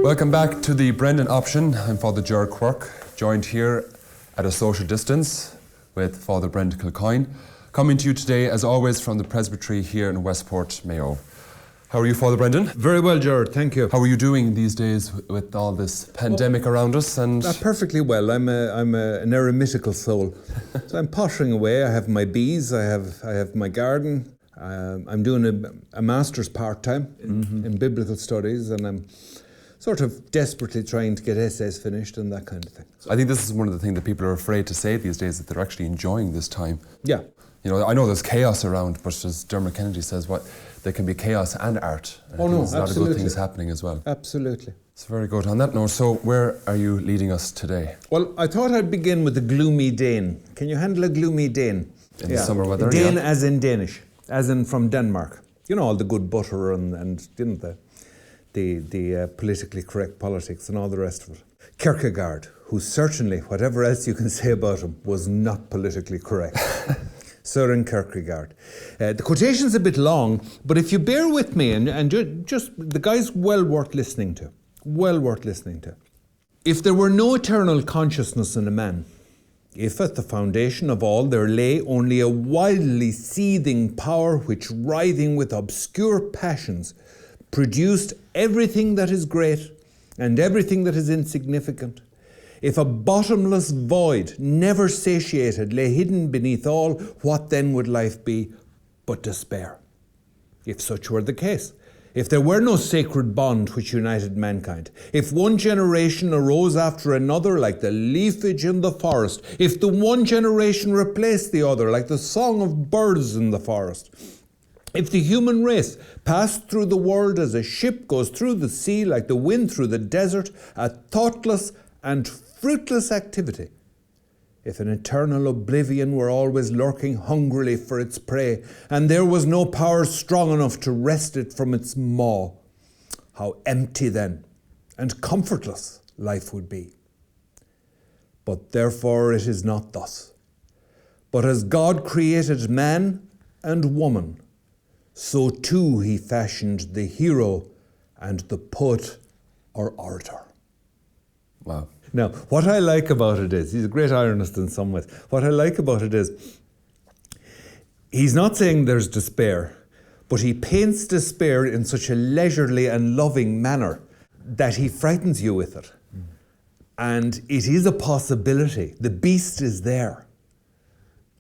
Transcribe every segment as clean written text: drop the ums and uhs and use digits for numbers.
Welcome back to the Brendan Option. I'm Father Gerard Quirke, joined here at a social distance with Father Brendan Kilcoyne, coming to you today, as always, from the Presbytery here in Westport, Mayo. How are you, Father Brendan? Very well, Gerard, thank you. How are you doing these days with all this pandemic around us? And perfectly well. I'm an eremitical soul, so I'm pottering away. I have my bees. I have my garden. I'm doing a master's part-time in biblical studies, and I'm sort of desperately trying to get essays finished and that kind of thing. I think this is one of the things that people are afraid to say these days, that they're actually enjoying this time. Yeah. You know, I know there's chaos around, but as Dermot Kennedy says, there can be chaos and art. And there's a lot of good things happening as well. Absolutely. It's very good. On that note, so where are you leading us today? Well, I thought I'd begin with a gloomy Dane. Can you handle a gloomy Dane? In the summer weather? Dane as in Danish, as in from Denmark. You know, all the good butter and you know, the politically correct politics and all the rest of it. Kierkegaard, who certainly, whatever else you can say about him, was not politically correct. Søren Kierkegaard. The quotation's a bit long, but if you bear with me, and just the guy's well worth listening to. Well worth listening to. If there were no eternal consciousness in a man, if at the foundation of all there lay only a wildly seething power which, writhing with obscure passions, produced everything that is great and everything that is insignificant, if a bottomless void, never satiated, lay hidden beneath all, what then would life be but despair? If such were the case, if there were no sacred bond which united mankind, if one generation arose after another like the leafage in the forest, if the one generation replaced the other like the song of birds in the forest, if the human race passed through the world as a ship goes through the sea, like the wind through the desert, a thoughtless and fruitless activity, if an eternal oblivion were always lurking hungrily for its prey, and there was no power strong enough to wrest it from its maw, how empty then and comfortless life would be. But therefore it is not thus. But as God created man and woman, so too he fashioned the hero and the poet or orator. Wow. Now, what I like about it is, he's a great ironist in some ways, what I like about it is, he's not saying there's despair, but he paints despair in such a leisurely and loving manner that he frightens you with it. And it is a possibility. The beast is there.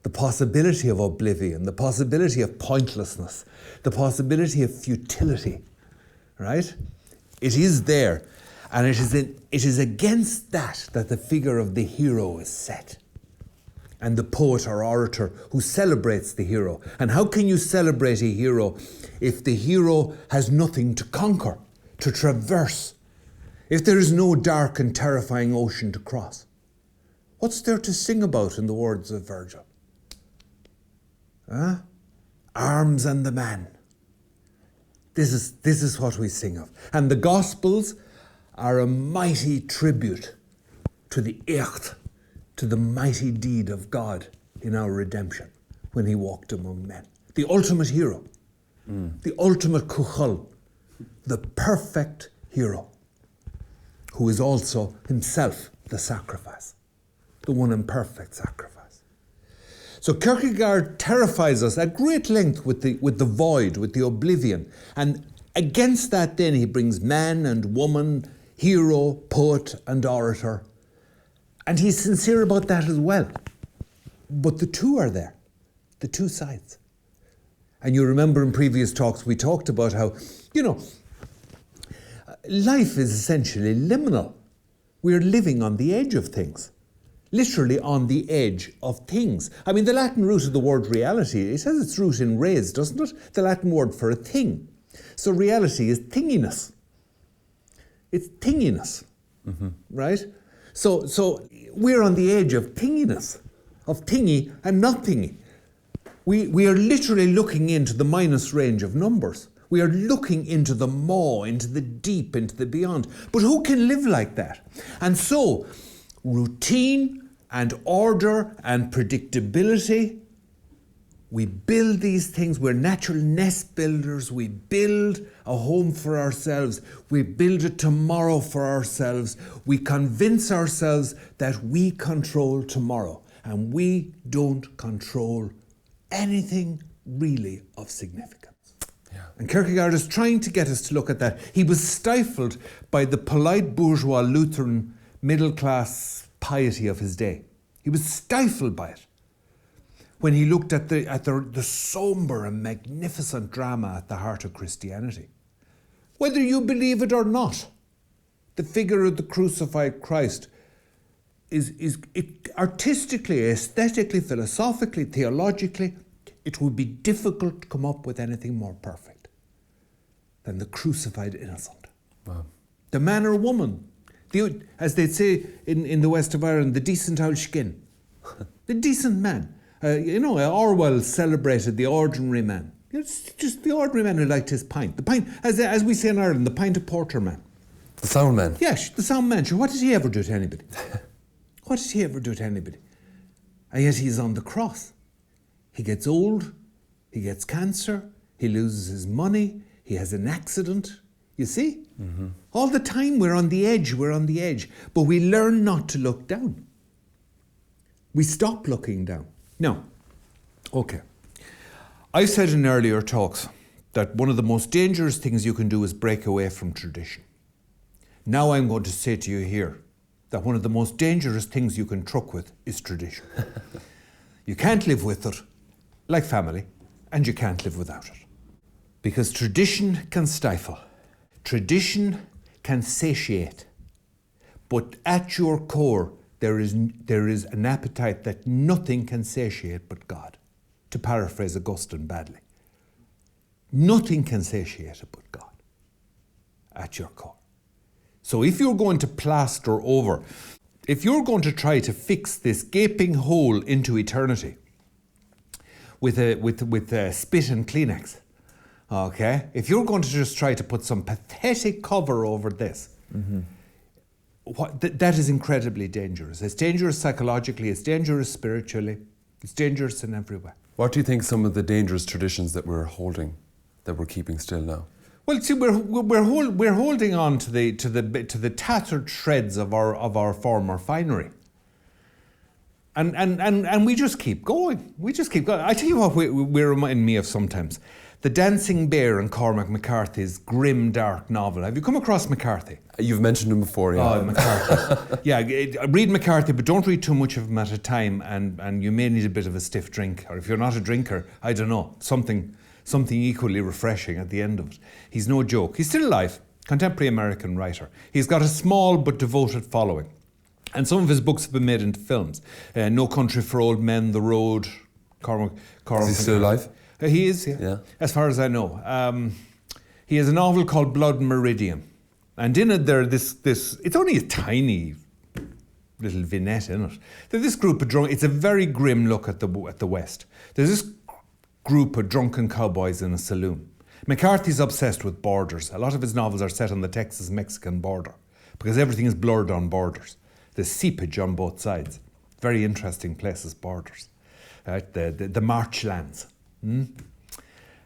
The possibility of oblivion, the possibility of pointlessness, the possibility of futility, right? It is there. And it is against that the figure of the hero is set. And the poet or orator who celebrates the hero. And how can you celebrate a hero if the hero has nothing to conquer, to traverse? If there is no dark and terrifying ocean to cross? What's there to sing about in the words of Virgil? Arms and the man. This is what we sing of. And the Gospels are a mighty tribute to the echt, to the mighty deed of God in our redemption when he walked among men. The ultimate hero, the ultimate kuchal, the perfect hero, who is also himself the sacrifice, the one imperfect sacrifice. So Kierkegaard terrifies us at great length with the void, with the oblivion. And against that then he brings man and woman, hero, poet and orator. And he's sincere about that as well. But the two are there, the two sides. And you remember in previous talks we talked about how, life is essentially liminal. We're living on the edge of things. Literally on the edge of things. I mean, the Latin root of the word reality, it has its root in res, doesn't it? The Latin word for a thing. So reality is thinginess. It's thinginess, right? So we're on the edge of thinginess, of thingy and not thingy. We are literally looking into the minus range of numbers. We are looking into the maw, into the deep, into the beyond. But who can live like that? And so, routine and order and predictability We build these things. We're natural nest builders. We build a home for ourselves. We build a tomorrow for ourselves. We convince ourselves that we control tomorrow, and we don't control anything really of significance. Yeah. And Kierkegaard is trying to get us to look at that. He was stifled by the polite bourgeois Lutheran middle-class piety of his day. He was stifled by it when he looked at the sombre and magnificent drama at the heart of Christianity. Whether you believe it or not, the figure of the crucified Christ is artistically, aesthetically, philosophically, theologically, it would be difficult to come up with anything more perfect than the crucified innocent. Wow. The man or woman, as they'd say in the west of Ireland, the decent old skin. The decent man. Orwell celebrated the ordinary man. It's just the ordinary man who liked his pint. The pint, as we say in Ireland, the pint of porter man. The sound man. Yes, the sound man. Sure, what did he ever do to anybody? What did he ever do to anybody? And yet he's on the cross. He gets old, he gets cancer, he loses his money, he has an accident. You see? Mm-hmm. All the time we're on the edge, but we learn not to look down. We stop looking down. Now, okay. I've said in earlier talks that one of the most dangerous things you can do is break away from tradition. Now I'm going to say to you here that one of the most dangerous things you can truck with is tradition. You can't live with it like family, and you can't live without it. Because tradition can stifle. Tradition can satiate. But at your core, there is an appetite that nothing can satiate but God. To paraphrase Augustine badly. Nothing can satiate it but God. At your core. So if you're going to plaster over, if you're going to try to fix this gaping hole into eternity with spit and Kleenex, okay? If you're going to just try to put some pathetic cover over this, mm-hmm. That is incredibly dangerous. It's dangerous psychologically, it's dangerous spiritually, it's dangerous in every way. What do you think some of the dangerous traditions that we're holding, that we're keeping still now? Well, see, we're holding on to the tattered shreds of our former finery, and we just keep going. We just keep going. I tell you what, we remind me of sometimes. The Dancing Bear in Cormac McCarthy's grim, dark novel. Have you come across McCarthy? You've mentioned him before, yeah. Oh, McCarthy. Yeah, read McCarthy, but don't read too much of him at a time, and you may need a bit of a stiff drink. Or if you're not a drinker, I don't know, something equally refreshing at the end of it. He's no joke. He's still alive, contemporary American writer. He's got a small but devoted following. And some of his books have been made into films. No Country for Old Men, The Road, Cormac. Is he still alive? He is, yeah. As far as I know. He has a novel called Blood Meridian. And in it it's only a tiny little vignette in it. There's this group of it's a very grim look at the West. There's this group of drunken cowboys in a saloon. McCarthy's obsessed with borders. A lot of his novels are set on the Texas-Mexican border because everything is blurred on borders. There's seepage on both sides. Very interesting places, borders. The marchlands.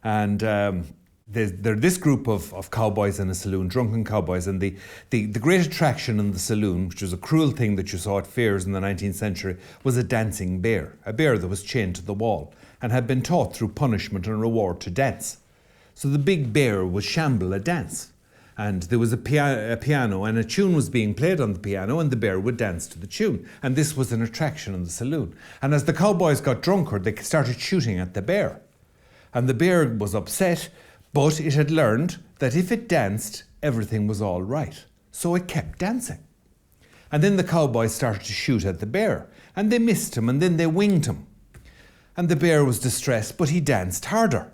And there's this group of cowboys in a saloon, drunken cowboys, and the great attraction in the saloon, which was a cruel thing that you saw at fairs in the 19th century, was a dancing bear, a bear that was chained to the wall and had been taught through punishment and reward to dance. So the big bear would shamble a dance, and there was a piano, and a tune was being played on the piano, and the bear would dance to the tune. And this was an attraction in the saloon. And as the cowboys got drunker, they started shooting at the bear. And the bear was upset, but it had learned that if it danced, everything was all right. So it kept dancing. And then the cowboys started to shoot at the bear, and they missed him, and then they winged him. And the bear was distressed, but he danced harder.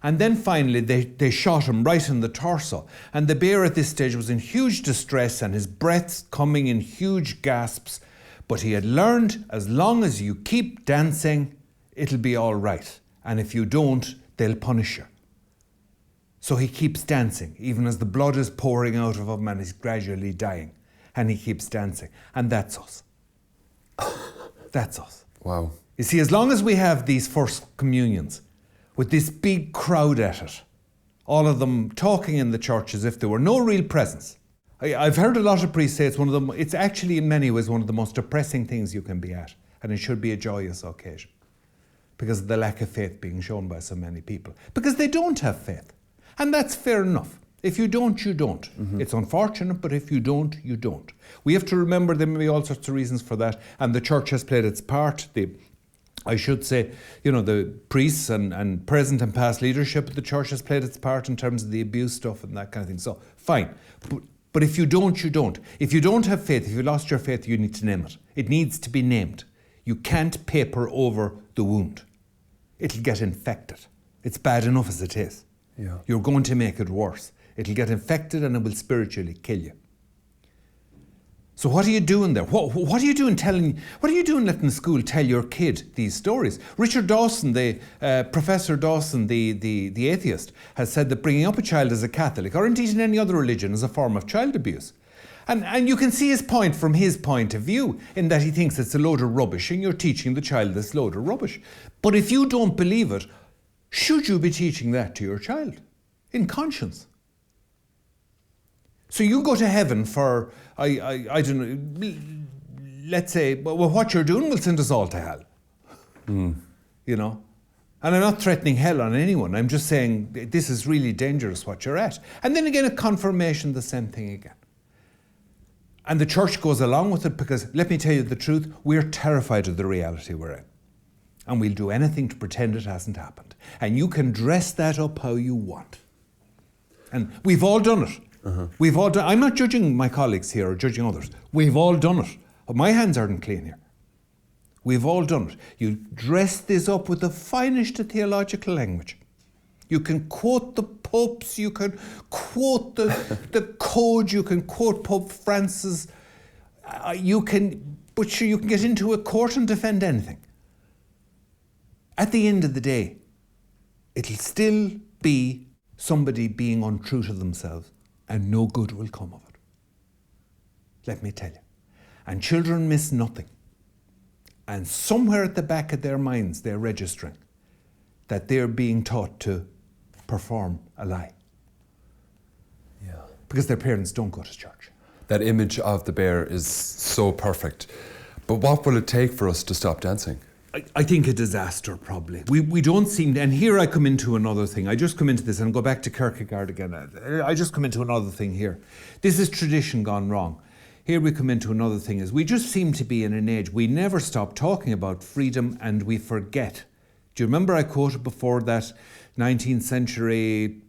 And then finally they shot him right in the torso. And the bear at this stage was in huge distress, and his breath coming in huge gasps. But he had learned, as long as you keep dancing, it'll be all right. And if you don't, they'll punish you. So he keeps dancing, even as the blood is pouring out of him and he's gradually dying. And he keeps dancing. And that's us. That's us. Wow. You see, as long as we have these first communions with this big crowd at it, all of them talking in the church as if there were no real presence. I've heard a lot of priests say it's actually in many ways one of the most depressing things you can be at, and it should be a joyous occasion because of the lack of faith being shown by so many people. Because they don't have faith. And that's fair enough. If you don't, you don't. Mm-hmm. It's unfortunate, but if you don't, you don't. We have to remember there may be all sorts of reasons for that, and the church has played its part. I should say, the priests and present and past leadership of the church has played its part in terms of the abuse stuff and that kind of thing. So, fine. But if you don't, you don't. If you don't have faith, if you lost your faith, you need to name it. It needs to be named. You can't paper over the wound. It'll get infected. It's bad enough as it is. Yeah. You're going to make it worse. It'll get infected and it will spiritually kill you. So what are you doing there? What are you doing letting the school tell your kid these stories? Richard Dawson, Professor Dawson, the atheist, has said that bringing up a child as a Catholic, or indeed in any other religion, is a form of child abuse. And you can see his point from his point of view, in that he thinks it's a load of rubbish and you're teaching the child this load of rubbish. But if you don't believe it, should you be teaching that to your child? In conscience. So you go to heaven for, I don't know, let's say, well, what you're doing will send us all to hell. And I'm not threatening hell on anyone. I'm just saying this is really dangerous what you're at. And then again, a confirmation, the same thing again. And the church goes along with it because, let me tell you the truth, we're terrified of the reality we're in. And we'll do anything to pretend it hasn't happened. And you can dress that up how you want. And we've all done it. Uh-huh. We've all done. I'm not judging my colleagues here or judging others. We've all done it. My hands aren't clean here. We've all done it. You dress this up with the finest of theological language. You can quote the popes, you can quote the code, you can quote Pope Francis, you can get into a court and defend anything. At the end of the day, it'll still be somebody being untrue to themselves, and no good will come of it. Let me tell you. And children miss nothing. And somewhere at the back of their minds, they're registering that they're being taught to perform a lie. Yeah. Because their parents don't go to church. That image of the bear is so perfect. But what will it take for us to stop dancing? I think a disaster, probably. We don't seem to, and here I come into another thing. I just come into this and go back to Kierkegaard again. I just come into another thing here. This is tradition gone wrong. Here we come into another thing, is we just seem to be in an age, we never stop talking about freedom and we forget. Do you remember I quoted before that 19th century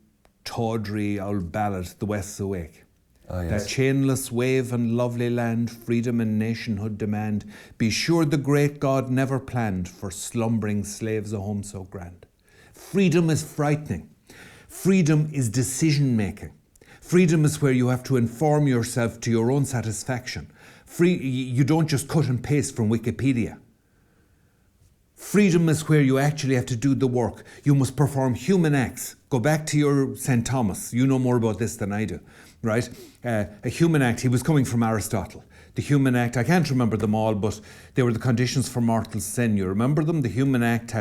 tawdry old ballad, The West's Awake? Oh, yes. That chainless wave and lovely land, freedom and nationhood demand. Be sure the great God never planned for slumbering slaves a home so grand. Freedom is frightening. Freedom is decision making. Freedom is where you have to inform yourself to your own satisfaction. You don't just cut and paste from Wikipedia. Freedom is where you actually have to do the work. You must perform human acts. Go back to your St. Thomas. You know more about this than I do, right? A human act, he was coming from Aristotle. The human act, I can't remember them all, but they were the conditions for mortal sin. You remember them? The human act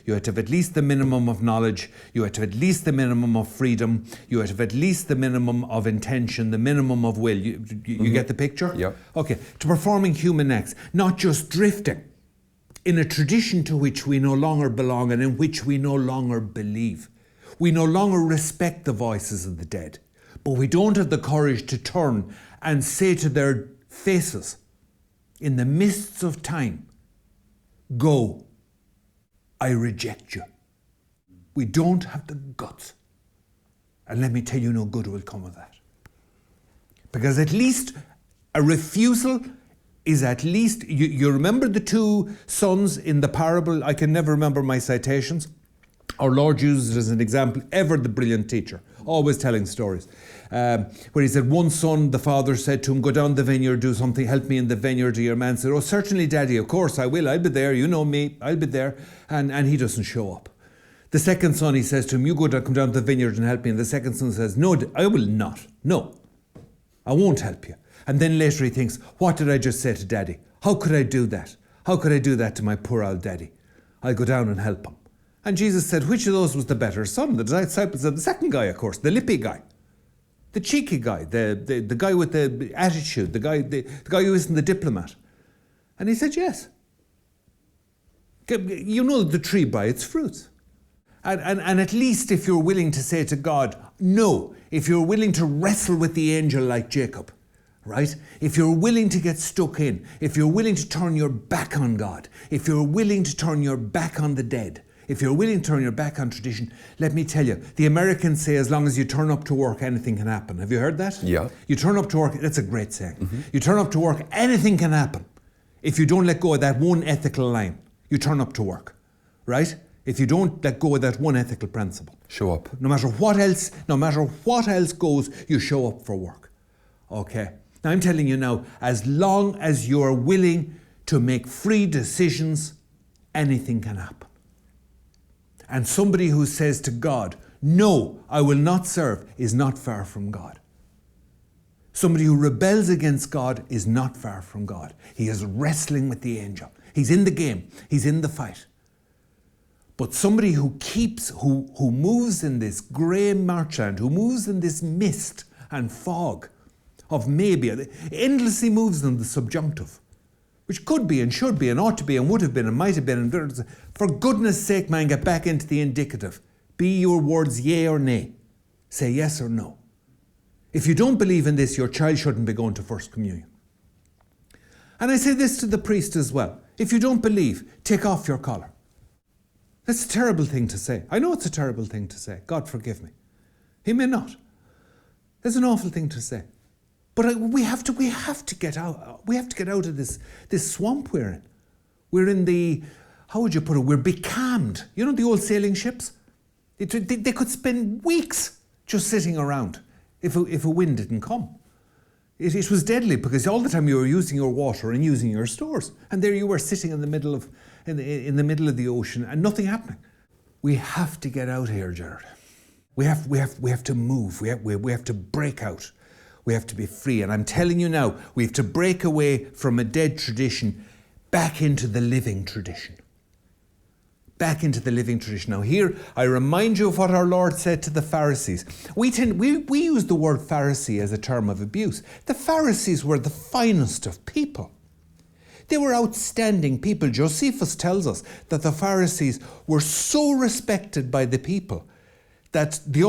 you had to have at least the minimum of knowledge, you had to have at least the minimum of freedom, you had to have at least the minimum of intention, the minimum of will. You get the picture? Yeah. Okay, to performing human acts, not just drifting in a tradition to which we no longer belong and in which we no longer believe. We no longer respect the voices of the dead, but we don't have the courage to turn and say to their faces, in the mists of time, go, I reject you. We don't have the guts. And let me tell you, no good will come of that. Because at least a refusal is at least, you remember the two sons in the parable? I can never remember my citations. Our Lord uses it as an example, ever the brilliant teacher, always telling stories. Where he said, one son, the father said to him, go down the vineyard, do something, help me in the vineyard. Your man said, oh, certainly, Daddy, of course I will. I'll be there. You know me. I'll be there. And he doesn't show up. The second son, he says to him, you come down to the vineyard and help me. And the second son says, no, I will not. No, I won't help you. And then later he thinks, what did I just say to Daddy? How could I do that? How could I do that to my poor old Daddy? I'll go down and help him. And Jesus said, which of those was the better son? The disciples said, the second guy, of course, the lippy guy. The cheeky guy, the guy with the attitude, the guy who isn't the diplomat. And he said, yes. You know the tree by its fruits. And at least if you're willing to say to God, no, if you're willing to wrestle with the angel like Jacob, right? If you're willing to get stuck in, if you're willing to turn your back on God, if you're willing to turn your back on the dead, if you're willing to turn your back on tradition, let me tell you, the Americans say as long as you turn up to work, anything can happen. Have you heard that? Yeah. You turn up to work, that's a great saying. Mm-hmm. You turn up to work, anything can happen. If you don't let go of that one ethical line, you turn up to work, right? If you don't let go of that one ethical principle. Show up. No matter what else goes, you show up for work. Okay? Now I'm telling you now, as long as you're willing to make free decisions, anything can happen. And somebody who says to God, no, I will not serve, is not far from God. Somebody who rebels against God is not far from God. He is wrestling with the angel. He's in the game. He's in the fight. But somebody who moves in this grey marchland, who moves in this mist and fog of maybe, endlessly moves in the subjunctive, which could be and should be and ought to be and would have been and might have been. And for goodness sake, man, get back into the indicative. Be your words yea or nay. Say yes or no. If you don't believe in this, your child shouldn't be going to First Communion. And I say this to the priest as well. If you don't believe, take off your collar. That's a terrible thing to say. I know it's a terrible thing to say. God forgive me. He may not. It's an awful thing to say. But we have to get out. We have to get out of this swamp we're in. We're in the, how would you put it? We're becalmed. You know the old sailing ships? They could spend weeks just sitting around if a wind didn't come. It was deadly because all the time you were using your water and using your stores, and there you were sitting in the middle of the ocean and nothing happening. We have to get out here, Gerard. We have to move. We have to break out. We have to be free. And I'm telling you now, we have to break away from a dead tradition back into the living tradition. Back into the living tradition. Now here, I remind you of what our Lord said to the Pharisees. We use the word Pharisee as a term of abuse. The Pharisees were the finest of people. They were outstanding people. Josephus tells us that the Pharisees were so respected by the people that the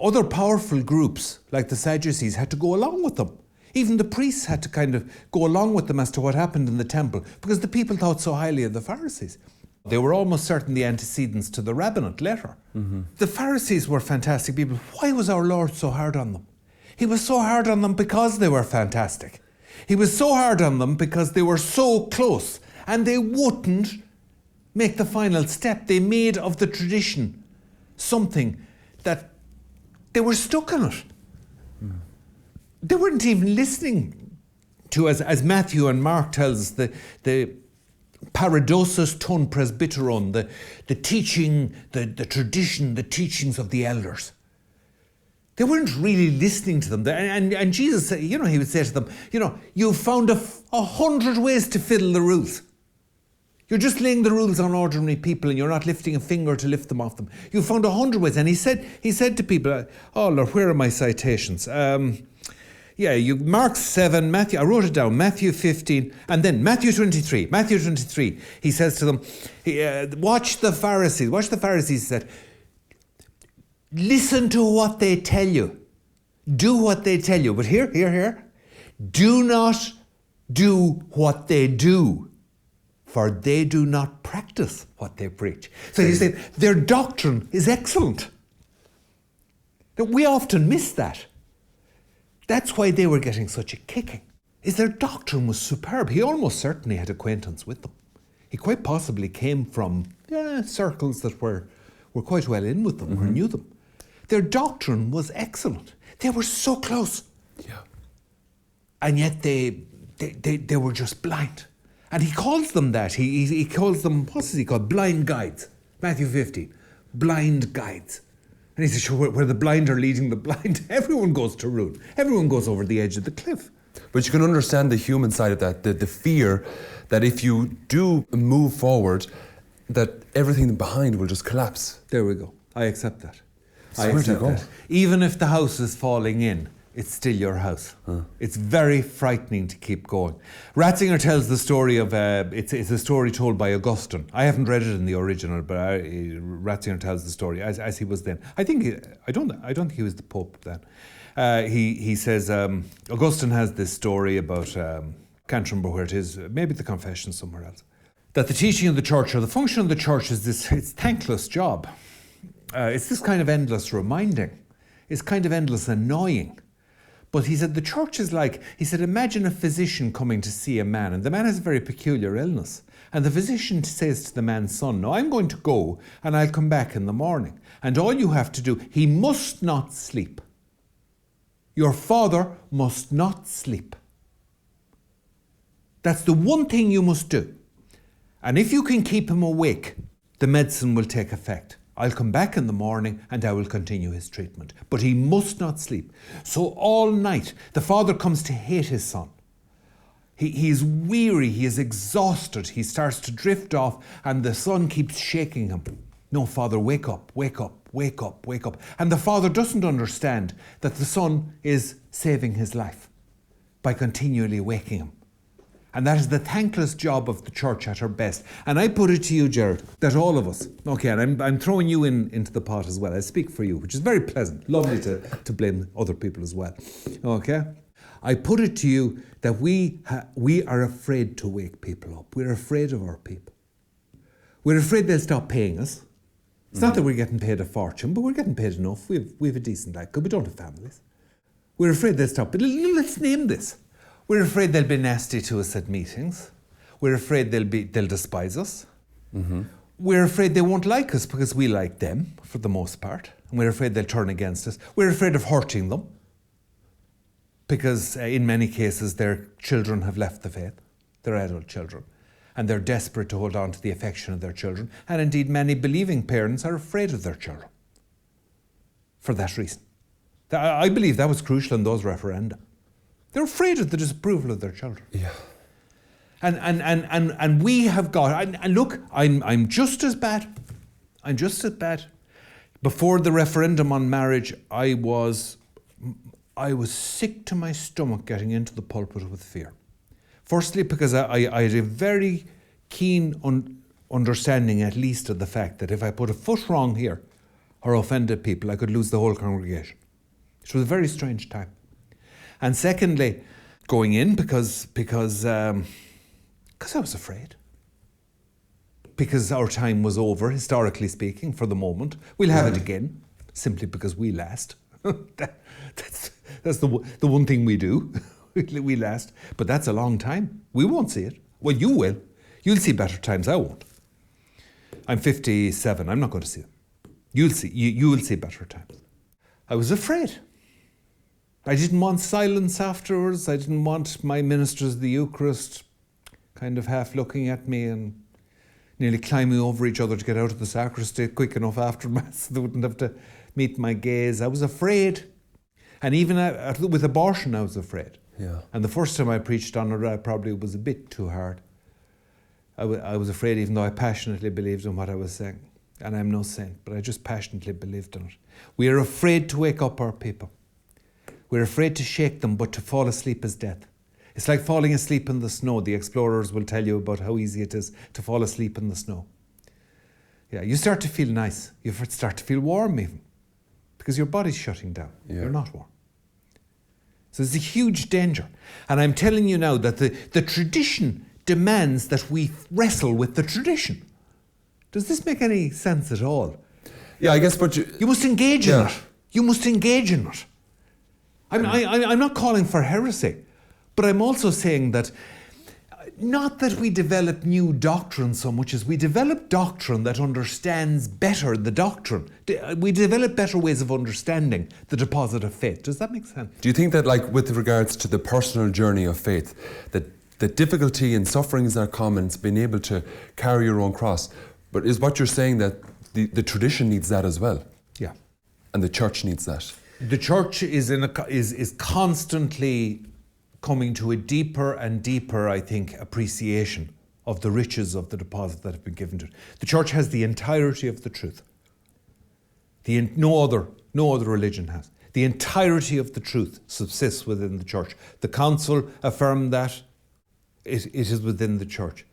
other powerful groups, like the Sadducees, had to go along with them. Even the priests had to kind of go along with them as to what happened in the temple, because the people thought so highly of the Pharisees. They were almost certainly antecedents to the rabbinate later. Mm-hmm. The Pharisees were fantastic people. Why was our Lord so hard on them? He was so hard on them because they were fantastic. He was so hard on them because they were so close, and they wouldn't make the final step. They made of the tradition something that they were stuck on it. Mm. They weren't even listening to, as Matthew and Mark tells us, the paradosus ton presbyteron, the teaching, the tradition, the teachings of the elders. They weren't really listening to them. And Jesus, he would say to them, you've found 100 ways to fiddle the rules. You're just laying the rules on ordinary people and you're not lifting a finger to lift them off them. You found 100 ways. And he said to people, oh Lord, where are my citations? Mark 7, Matthew, I wrote it down, Matthew 15, and then Matthew 23. Matthew 23, he says to them, watch the Pharisees. Watch the Pharisees, he said, listen to what they tell you. Do what they tell you. But here, do not do what they do, for they do not practice what they preach. So he said, their doctrine is excellent. We often miss that. That's why they were getting such a kicking, is their doctrine was superb. He almost certainly had acquaintance with them. He quite possibly came from circles that were quite well in with them, mm-hmm. or knew them. Their doctrine was excellent. They were so close. Yeah. And yet they were just blind. And he calls them that. He calls them, what does he call? Blind guides. Matthew 15. Blind guides. And he says, sure, where the blind are leading the blind, everyone goes to ruin. Everyone goes over the edge of the cliff. But you can understand the human side of that, the fear that if you do move forward that everything behind will just collapse. There we go. I accept that. I So where do you accept go? that. Even if the house is falling in, it's still your house. It's very frightening to keep going. Ratzinger tells the story of, it's a story told by Augustine. I haven't read it in the original, but Ratzinger tells the story as he was then. I don't think he was the Pope then. He says, Augustine has this story about, can't remember where it is, maybe the Confession somewhere else, that the teaching of the church or the function of the church is this, it's thankless job. It's this kind of endless reminding. It's kind of endless annoying. But he said the church is like, he said, imagine a physician coming to see a man, and the man has a very peculiar illness. And the physician says to the man's son, no, I'm going to go and I'll come back in the morning. And all you have to do, he must not sleep. Your father must not sleep. That's the one thing you must do. And if you can keep him awake, the medicine will take effect. I'll come back in the morning and I will continue his treatment. But he must not sleep. So all night, the father comes to hate his son. He is weary, he is exhausted, he starts to drift off, and the son keeps shaking him. No, father, wake up, wake up, wake up, wake up. And the father doesn't understand that the son is saving his life by continually waking him. And that is the thankless job of the church at her best. And I put it to you, Gerard, that all of us, okay, and I'm throwing you into the pot as well. I speak for you, which is very pleasant. Lovely to blame other people as well. Okay? I put it to you that we are afraid to wake people up. We're afraid of our people. We're afraid they'll stop paying us. It's not that we're getting paid a fortune, but we're getting paid enough. We have a decent life, because we don't have families. We're afraid they'll stop. But let's name this. We're afraid they'll be nasty to us at meetings. We're afraid they'll despise us. Mm-hmm. We're afraid they won't like us because we like them, for the most part. And we're afraid they'll turn against us. We're afraid of hurting them because in many cases their children have left the faith, their adult children, and they're desperate to hold on to the affection of their children. And indeed many believing parents are afraid of their children for that reason. I believe that was crucial in those referenda. They're afraid of the disapproval of their children. Yeah. And we have got, and look, I'm just as bad. I'm just as bad. Before the referendum on marriage, I was sick to my stomach getting into the pulpit with fear. Firstly, because I had a very keen understanding, at least, of the fact that if I put a foot wrong here or offended people, I could lose the whole congregation. It was a very strange time. And secondly, going in because I was afraid. Because our time was over, historically speaking, for the moment. We'll have it again, simply because we last. That's the one thing we do. We last. But that's a long time. We won't see it. Well, you will. You'll see better times. I won't. I'm 57. I'm not going to see them. You'll see. You will see better times. I was afraid. I didn't want silence afterwards. I didn't want my ministers of the Eucharist kind of half looking at me and nearly climbing over each other to get out of the sacristy quick enough after Mass so they wouldn't have to meet my gaze. I was afraid. And even with abortion, I was afraid. Yeah. And the first time I preached on it, I probably was a bit too hard. I was afraid, even though I passionately believed in what I was saying. And I'm no saint, but I just passionately believed in it. We are afraid to wake up our people. We're afraid to shake them, but to fall asleep is death. It's like falling asleep in the snow. The explorers will tell you about how easy it is to fall asleep in the snow. Yeah, you start to feel nice. You start to feel warm even, because your body's shutting down. Yeah. You're not warm. So it's a huge danger. And I'm telling you now that the tradition demands that we wrestle with the tradition. Does this make any sense at all? Yeah, I guess, but you must engage in it. You must engage in it. I'm not calling for heresy, but I'm also saying that not that we develop new doctrine so much as we develop doctrine that understands better the doctrine. We develop better ways of understanding the deposit of faith. Does that make sense? Do you think that, like, with regards to the personal journey of faith, that the difficulty and sufferings are common, it's being able to carry your own cross, but is what you're saying that the tradition needs that as well? Yeah. And the church needs that? The church is constantly coming to a deeper and deeper, I think, appreciation of the riches of the deposit that have been given to it. The church has the entirety of the truth. No other religion has. The entirety of the truth subsists within the church. The council affirmed that it is within the church.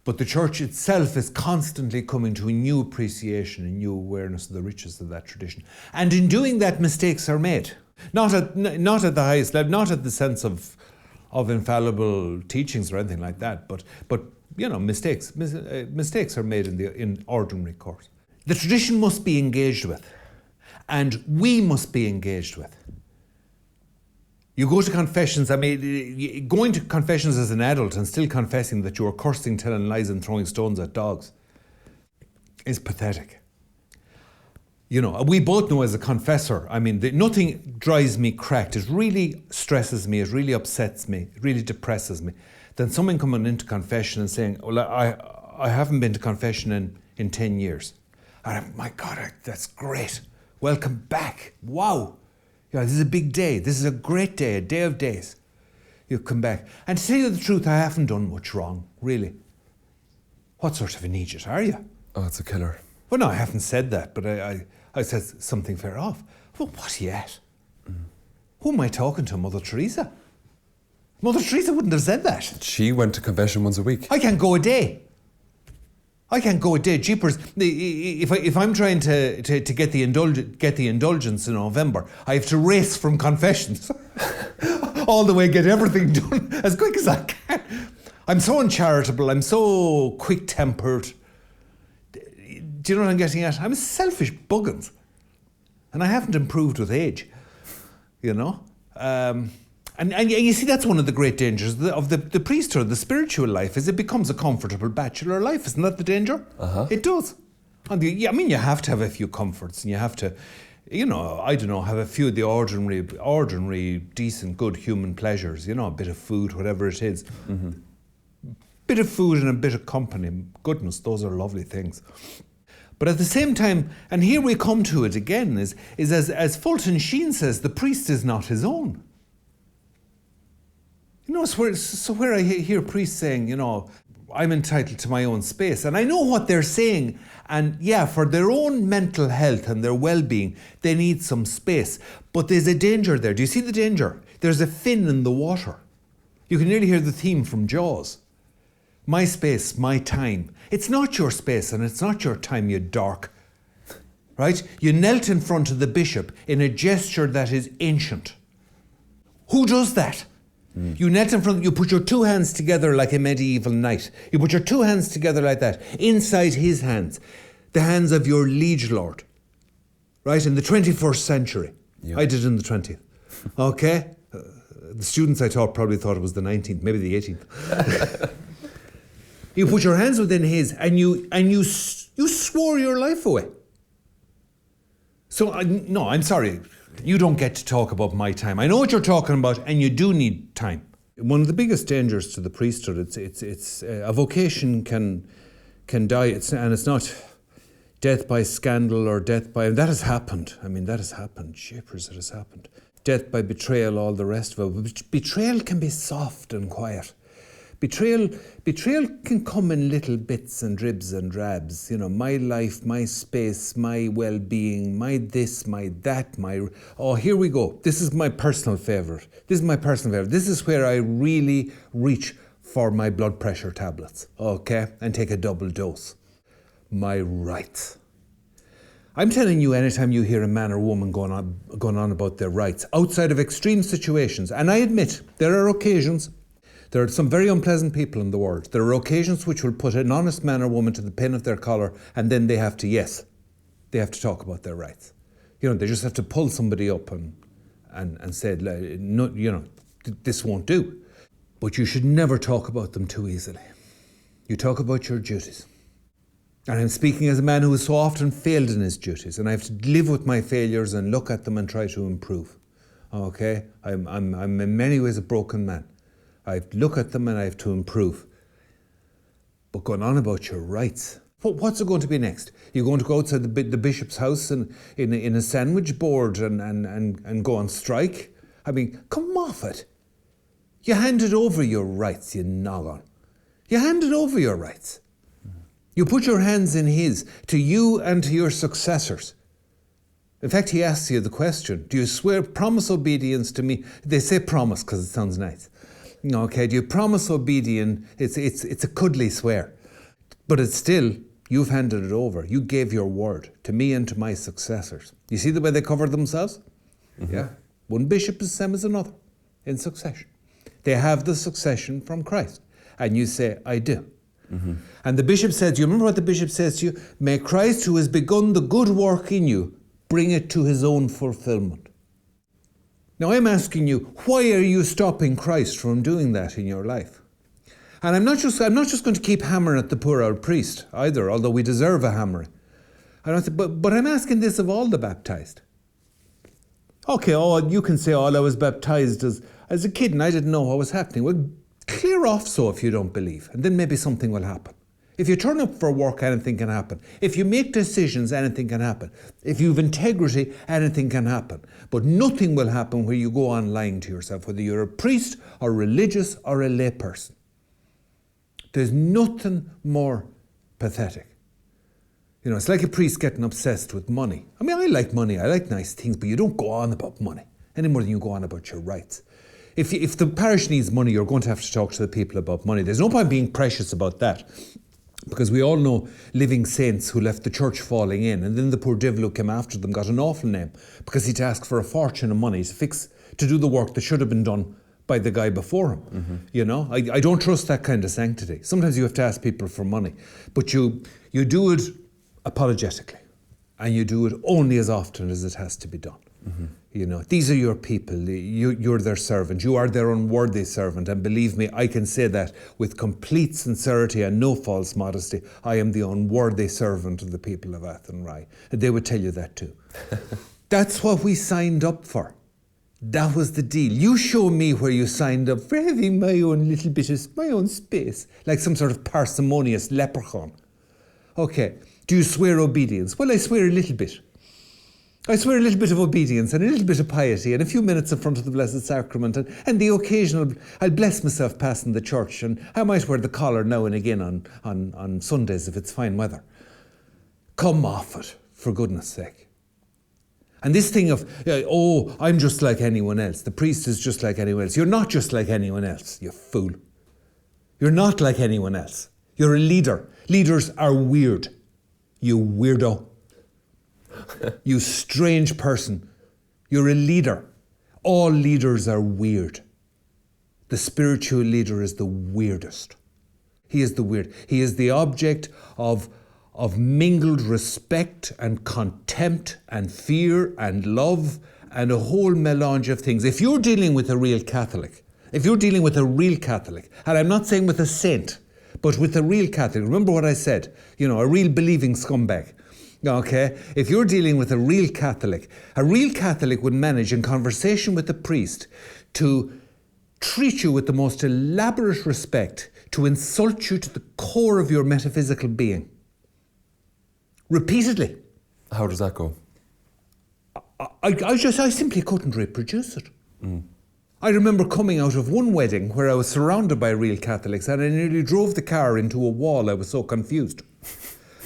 But the church itself is constantly coming to a new appreciation, a new awareness of the riches of that tradition. And in doing that, mistakes are made. Not at the highest level, not at the sense of infallible teachings or anything like that, but mistakes are made in ordinary course. The tradition must be engaged with, and we must be engaged with. You go to confessions, going to confessions as an adult and still confessing that you are cursing, telling lies and throwing stones at dogs is pathetic. We both know as a confessor, nothing drives me cracked. It really stresses me, it really upsets me, it really depresses me. Then someone coming into confession and saying, well, I haven't been to confession in 10 years. And my God, that's great. Welcome back. Wow. This is a big day. This is a great day, a day of days. You've come back. And to tell you the truth, I haven't done much wrong, really. What sort of an idiot are you? Oh, it's a killer. Well, no, I haven't said that, but I said something fair off. Well, what yet? Who am I talking to, Mother Teresa? Mother Teresa wouldn't have said that. She went to confession once a week. I can't go a day. Jeepers. If I'm trying to get the indulgence in November, I have to race from confessions all the way, get everything done as quick as I can. I'm so uncharitable. I'm so quick-tempered. Do you know what I'm getting at? I'm a selfish buggins, and I haven't improved with age. And you see, that's one of the great dangers of the priesthood, the spiritual life, is it becomes a comfortable bachelor life. Isn't that the danger? It does. You have to have a few comforts, and you have to, have a few of the ordinary, decent, good human pleasures, a bit of food, whatever it is. Mm-hmm. Bit of food and a bit of company. Goodness, those are lovely things. But at the same time, and here we come to it again, is as Fulton Sheen says, the priest is not his own. Where I hear priests saying, I'm entitled to my own space. And I know what they're saying. And yeah, for their own mental health and their well-being, they need some space. But there's a danger there. Do you see the danger? There's a fin in the water. You can nearly hear the theme from Jaws. My space, my time. It's not your space and it's not your time, you dork. Right? You knelt in front of the bishop in a gesture that is ancient. Who does that? You knelt in front, you put your two hands together like a medieval knight. You put your two hands together like that, inside his hands, the hands of your liege lord, right, in the 21st century. Yep. I did in the 20th, okay? The students I taught probably thought it was the 19th, maybe the 18th. You put your hands within his, and you swore your life away. So, no, I'm sorry. You don't get to talk about my time. I know what you're talking about, and you do need time. One of the biggest dangers to the priesthood, it's a vocation can die, and it's not death by scandal or death by... That has happened. That has happened. Shapers, it has happened. Death by betrayal, all the rest of it. But betrayal can be soft and quiet. Betrayal can come in little bits and dribs and drabs. My life, my space, my well-being, my this, my that, my... Oh, here we go. This is my personal favourite. This is where I really reach for my blood pressure tablets, okay? And take a double dose. My rights. I'm telling you, anytime you hear a man or woman going on about their rights, outside of extreme situations, and I admit, there are occasions... There are some very unpleasant people in the world. There are occasions which will put an honest man or woman to the pin of their collar, and then they have to talk about their rights. They just have to pull somebody up and say, no, this won't do. But you should never talk about them too easily. You talk about your duties. And I'm speaking as a man who has so often failed in his duties, and I have to live with my failures and look at them and try to improve. Okay? I'm in many ways a broken man. I have to look at them and I have to improve. But going on about your rights, what's it going to be next? You're going to go outside the bishop's house and in a sandwich board and go on strike? Come off it. You handed over your rights, you noggin. You handed over your rights. You put your hands in his, to you and to your successors. In fact, he asks you the question, do you swear, promise obedience to me? They say promise because it sounds nice. Okay, do you promise obedience? It's a cuddly swear. But it's still, you've handed it over. You gave your word to me and to my successors. You see the way they cover themselves? Mm-hmm. Yeah. One bishop is the same as another in succession. They have the succession from Christ. And you say, I do. Mm-hmm. And the bishop says, do you remember what the bishop says to you? May Christ, who has begun the good work in you, bring it to his own fulfillment. Now I'm asking you, why are you stopping Christ from doing that in your life? And I'm not just going to keep hammering at the poor old priest either, although we deserve a hammering. But I'm asking this of all the baptized. Okay, you can say, I was baptized as a kid and I didn't know what was happening. Well, clear off so if you don't believe, and then maybe something will happen. If you turn up for work, anything can happen. If you make decisions, anything can happen. If you have integrity, anything can happen. But nothing will happen where you go on lying to yourself, whether you're a priest or religious or a lay person. There's nothing more pathetic. You know, it's like a priest getting obsessed with money. I mean, I like money, I like nice things, but you don't go on about money any more than you go on about your rights. If the parish needs money, you're going to have to talk to the people about money. There's no point being precious about that. Because we all know living saints who left the church falling in, and then the poor devil who came after them got an awful name because he'd ask for a fortune of money to do the work that should have been done by the guy before him. Mm-hmm. You know, I don't trust that kind of sanctity. Sometimes you have to ask people for money, but you do it apologetically, and you do it only as often as it has to be done. Mm-hmm. You know, these are your people. You're their servant. You are their unworthy servant. And believe me, I can say that with complete sincerity and no false modesty. I am the unworthy servant of the people of Athenry. And they would tell you that too. That's what we signed up for. That was the deal. You show me where you signed up for having my own little bit of my own space, like some sort of parsimonious leprechaun. Okay, do you swear obedience? Well, I swear a little bit. I swear a little bit of obedience and a little bit of piety and a few minutes in front of the Blessed Sacrament and the occasional, I'll bless myself passing the church, and I might wear the collar now and again on Sundays if it's fine weather. Come off it, for goodness sake. And this thing of, I'm just like anyone else. The priest is just like anyone else. You're not just like anyone else, you fool. You're not like anyone else. You're a leader. Leaders are weird. You weirdo. You strange person. You're a leader. All leaders are weird. The spiritual leader is the weirdest. He is the weird. He is the object of mingled respect and contempt and fear and love and a whole melange of things. If you're dealing with a real Catholic, and I'm not saying with a saint, but with a real Catholic, remember what I said, a real believing scumbag. Okay, if you're dealing with a real Catholic would manage in conversation with the priest to treat you with the most elaborate respect, to insult you to the core of your metaphysical being. Repeatedly. How does that go? I simply couldn't reproduce it. Mm. I remember coming out of one wedding where I was surrounded by real Catholics and I nearly drove the car into a wall. I was so confused.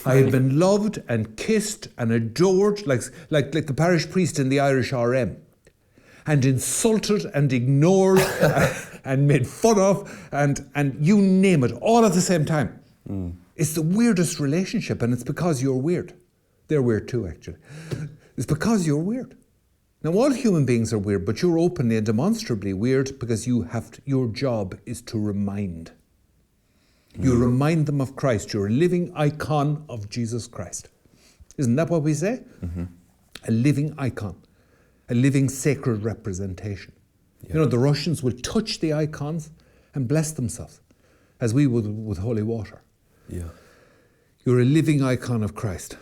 I had been loved and kissed and adored like the parish priest in the Irish RM, and insulted and ignored and made fun of and you name it, all at the same time. Mm. It's the weirdest relationship, and it's because you're weird. They're weird too, actually. It's because you're weird. Now, all human beings are weird, but you're openly and demonstrably weird because your job is to remind. You remind them of Christ. You're a living icon of Jesus Christ. Isn't that what we say? Mm-hmm. A living icon. A living sacred representation. Yeah. The Russians will touch the icons and bless themselves, as we would with holy water. Yeah. You're a living icon of Christ.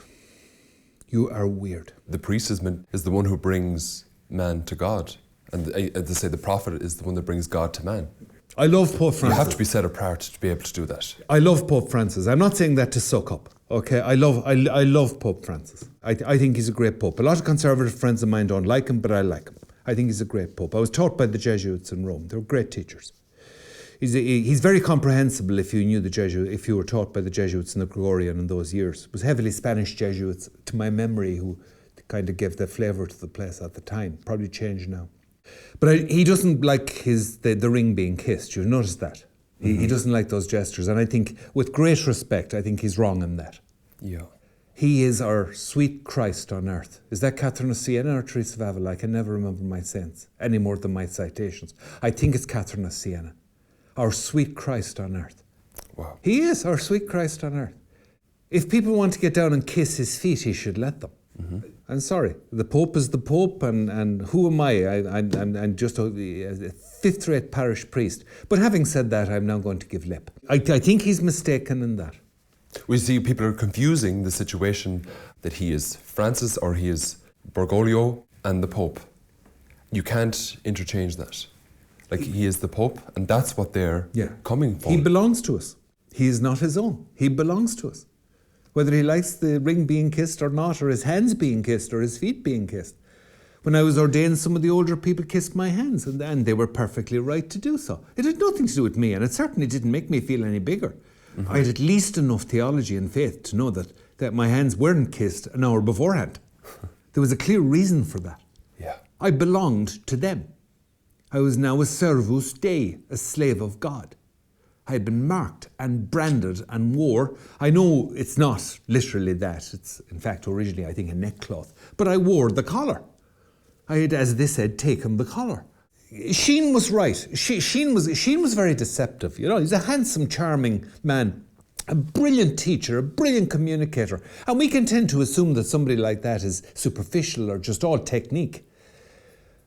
You are weird. The priest is the one who brings man to God. And they say the prophet is the one that brings God to man. I love Pope Francis. You have to be set apart to be able to do that. I love Pope Francis. I'm not saying that to suck up. Okay, I love Pope Francis. I think he's a great pope. A lot of conservative friends of mine don't like him, but I like him. I think he's a great pope. I was taught by the Jesuits in Rome. They were great teachers. He's very comprehensible if you knew if you were taught by the Jesuits in the Gregorian in those years. It was heavily Spanish Jesuits, to my memory, who kind of gave the flavour to the place at the time. Probably changed now. But he doesn't like the ring being kissed. You've noticed that. He doesn't like those gestures. And I think, with great respect, I think he's wrong in that. Yeah. He is our sweet Christ on earth. Is that Catherine of Siena or Teresa of Avila? I can never remember my saints, any more than my citations. I think it's Catherine of Siena. Our sweet Christ on earth. Wow. He is our sweet Christ on earth. If people want to get down and kiss his feet, he should let them. I'm sorry. The Pope is the Pope, and who am I? I'm just a fifth-rate parish priest. But having said that, I'm now going to give lip. I think he's mistaken in that. We see people are confusing the situation that he is Francis or he is Bergoglio and the Pope. You can't interchange that. Like, he is the Pope, and that's what they're coming for. He belongs to us. He is not his own. He belongs to us. Whether he likes the ring being kissed or not, or his hands being kissed, or his feet being kissed. When I was ordained, some of the older people kissed my hands, and they were perfectly right to do so. It had nothing to do with me, and it certainly didn't make me feel any bigger. I had at least enough theology and faith to know that my hands weren't kissed an hour beforehand. There was a clear reason for that. Yeah. I belonged to them. I was now a servus Dei, a slave of God. I had been marked and branded and wore. I know it's not literally that. It's, in fact, originally, I think, a neckcloth. But I wore the collar. I had, as they said, taken the collar. Sheen was right. Sheen was very deceptive. You know, he's a handsome, charming man, a brilliant teacher, a brilliant communicator. And we can tend to assume that somebody like that is superficial or just all technique.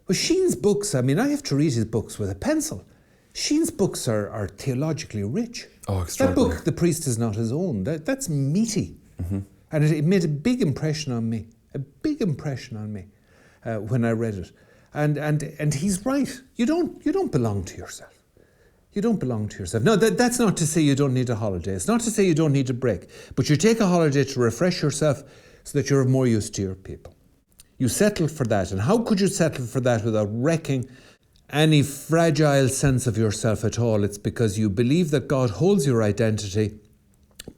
But Sheen's books, I mean, I have to read his books with a pencil. Sheen's books are theologically rich. Oh, that extraordinary. book, The Priest Is Not His Own, that's meaty. And it made a big impression on me, when I read it. And he's right. You don't belong to yourself. You don't belong to yourself. No, that's not to say you don't need a holiday. It's not to say you don't need a break. But you take a holiday to refresh yourself so that you're of more use to your people. You settle for that. And how could you settle for that without wrecking any fragile sense of yourself at all? It's because you believe that God holds your identity.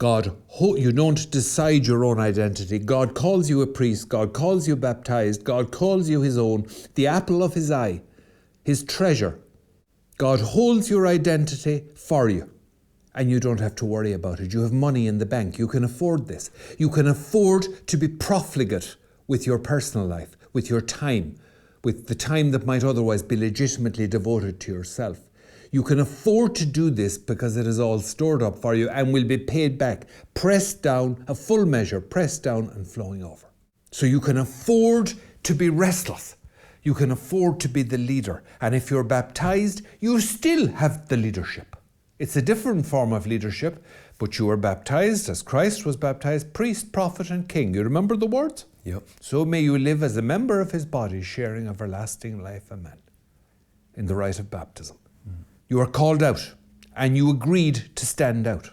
You don't decide your own identity. God calls you a priest. God calls you baptized. God calls you his own, the apple of his eye, his treasure. God holds your identity for you, and you don't have to worry about it. You have money in the bank. You can afford this. You can afford to be profligate with your personal life, with your time, with the time that might otherwise be legitimately devoted to yourself. You can afford to do this because it is all stored up for you and will be paid back, pressed down, a full measure, pressed down and flowing over. So you can afford to be restless. You can afford to be the leader. And if you're baptized, you still have the leadership. It's a different form of leadership, but you are baptized as Christ was baptized, priest, prophet and king. You remember the words? Yep. So may you live as a member of his body, sharing everlasting life. Amen. In the rite of baptism. You are called out, and you agreed to stand out.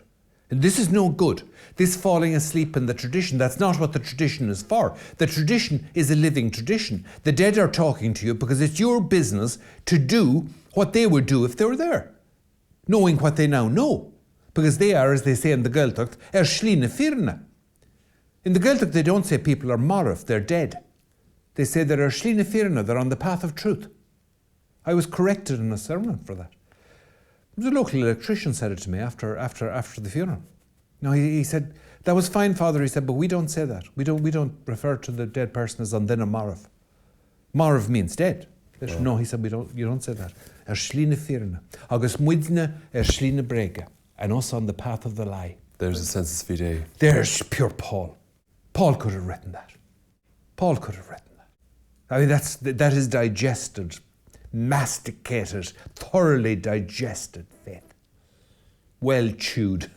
And this is no good. This falling asleep in the tradition, that's not what the tradition is for. The tradition is a living tradition. The dead are talking to you because it's your business to do what they would do if they were there, knowing what they now know. Because they are, as they say in the Gaeltacht, slíne firna. In the Gaeltacht, they don't say people are morif, they're dead. They say they're slíne firna, they're on the path of truth. I was corrected in a sermon for that. The local electrician said it to me after the funeral. No, he said, that was fine, Father, he said, but we don't say that. We don't refer to the dead person as an dina marav. Marav means dead. Oh. No, he said, you don't say that. Slíne firna. Agus muidne slíne brega. And us on the path of the lie. There's a sensus fidei. There's pure Paul. Paul could have written that. I mean, that is digested, masticated, thoroughly digested faith. Well chewed.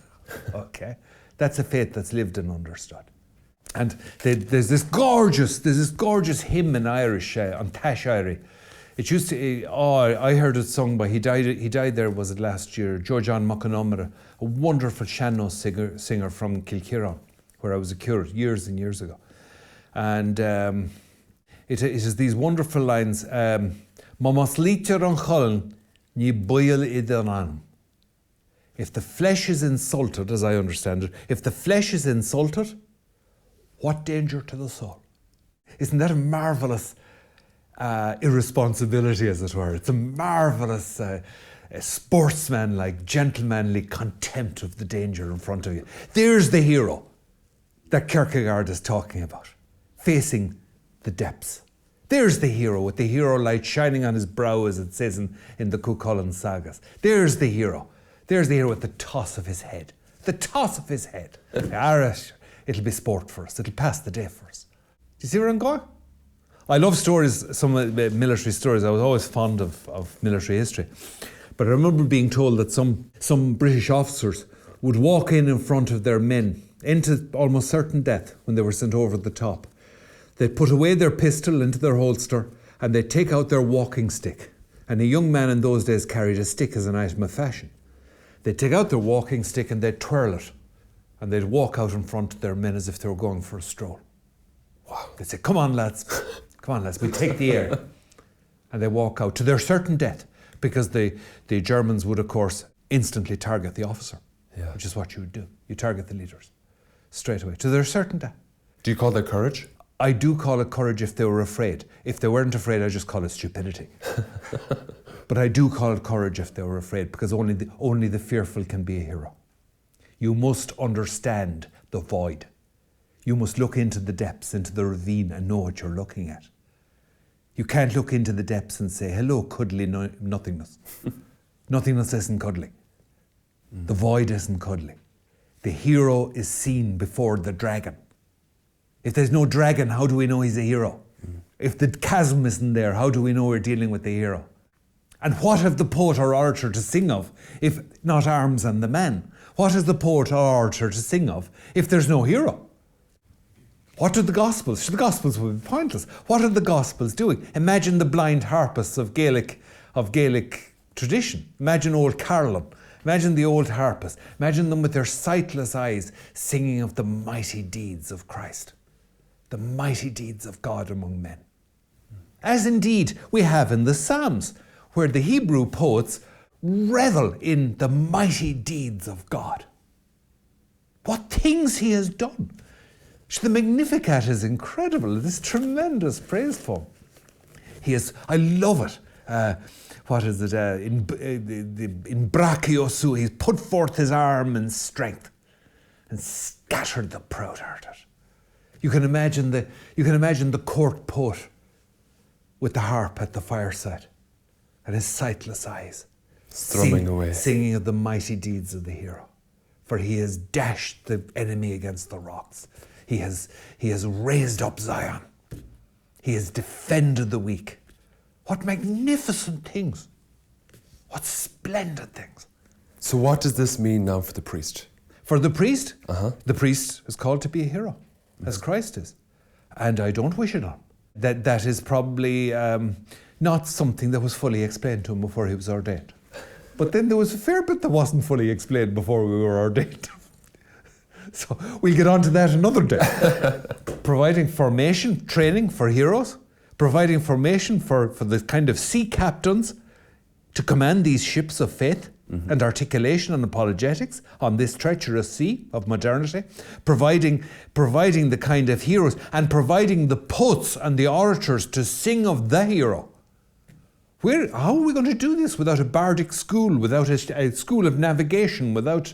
Okay? That's a faith that's lived and understood. And there's this gorgeous hymn in Irish on Tash-Iri. It used to, I heard it sung by, he died there, was it last year, George An Macanomara, a wonderful sean-nós singer from Kilcoyne, where I was a curate years and years ago. And it is these wonderful lines, Ma mas lítear an choiln, ní buil idir an. If the flesh is insulted, as I understand it, if the flesh is insulted, what danger to the soul? Isn't that a marvellous irresponsibility, as it were? It's a marvellous sportsman-like, gentlemanly contempt of the danger in front of you. There's the hero that Kierkegaard is talking about, facing the depths. There's the hero with the hero light shining on his brow, as it says in the Kilcoyne sagas. There's the hero. There's the hero with the toss of his head. The toss of his head. It'll be sport for us. It'll pass the day for us. Do you see where I'm going? I love stories, some of the military stories. I was always fond of military history. But I remember being told that some British officers would walk in front of their men into almost certain death when they were sent over the top. They'd put away their pistol into their holster and they'd take out their walking stick. And a young man in those days carried a stick as an item of fashion. They'd take out their walking stick and they'd twirl it. And they'd walk out in front of their men as if they were going for a stroll. Wow. They'd say, come on lads, we take the air. And they walk out to their certain death, because the Germans would, of course, instantly target the officer, which is what you would do. You target the leaders straight away, to their certain death. Do you call that courage? I do call it courage if they were afraid. If they weren't afraid, I just call it stupidity. But I do call it courage if they were afraid, because only the fearful can be a hero. You must understand the void. You must look into the depths, into the ravine, and know what you're looking at. You can't look into the depths and say, hello, cuddly nothingness. Nothingness isn't cuddly. The void isn't cuddly. The hero is seen before the dragon. If there's no dragon, how do we know he's a hero? If the chasm isn't there, how do we know we're dealing with the hero? And what have the poet or orator to sing of, if not arms and the man? What has the poet or orator to sing of, if there's no hero? What do the Gospels? The Gospels would be pointless. What are the Gospels doing? Imagine the blind harpists of Gaelic tradition. Imagine old Carolan. Imagine the old harpists. Imagine them with their sightless eyes singing of the mighty deeds of Christ, the mighty deeds of God among men. As indeed we have in the Psalms, where the Hebrew poets revel in the mighty deeds of God. What things he has done. The Magnificat is incredible. This tremendous praise poem. I love it. What is it? In brachiosu, he's put forth his arm in strength and scattered the proud-hearted. You can imagine the court poet with the harp at the fireside and his sightless eyes strumming away, singing of the mighty deeds of the hero. For he has dashed the enemy against the rocks. He has raised up Zion. He has defended the weak. What magnificent things. What splendid things. So what does this mean now for the priest? For the priest? The priest is called to be a hero, as Christ is. And I don't wish it on. That is probably not something that was fully explained to him before he was ordained. But then there was a fair bit that wasn't fully explained before we were ordained. So we'll get on to that another day. Providing formation, training for heroes, providing formation for the kind of sea captains to command these ships of faith and articulation and apologetics on this treacherous sea of modernity, providing the kind of heroes and providing the poets and the orators to sing of the hero. How are we going to do this without a bardic school, without a school of navigation, without...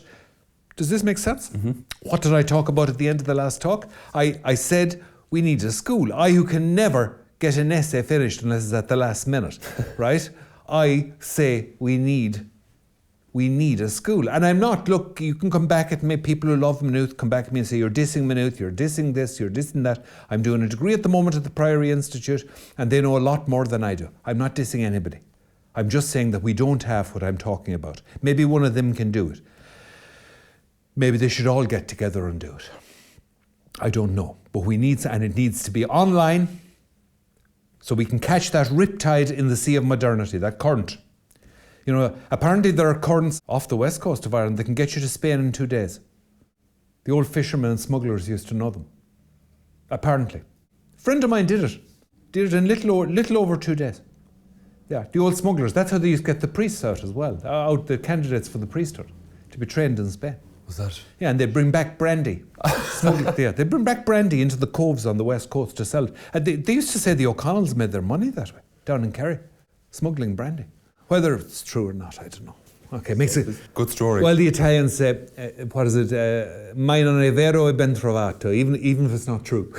Does this make sense? What did I talk about at the end of the last talk? I said we need a school. I, who can never get an essay finished unless it's at the last minute, right? I say we need a school. And I'm not, look, you can come back at me, people who love Maynooth, come back at me and say, you're dissing Maynooth, you're dissing this, you're dissing that. I'm doing a degree at the moment at the Priory Institute, and they know a lot more than I do. I'm not dissing anybody. I'm just saying that we don't have what I'm talking about. Maybe one of them can do it. Maybe they should all get together and do it. I don't know. But it needs to be online so we can catch that riptide in the sea of modernity, that current. You know, apparently there are currents off the west coast of Ireland that can get you to Spain in 2 days. The old fishermen and smugglers used to know them. Apparently. A friend of mine did it in little over 2 days. Yeah, the old smugglers. That's how they used to get the priests out as well, out the candidates for the priesthood. to be trained in Spain. Was that? Yeah, and they bring back brandy. They bring back brandy into the coves on the west coast to sell it. And they used to say the O'Connells made their money that way, down in Kerry, smuggling brandy. Whether it's true or not, I don't know. Okay, makes it... Good story. Well, the Italians say, what is it? Mai non è vero e ben trovato, even if it's not true.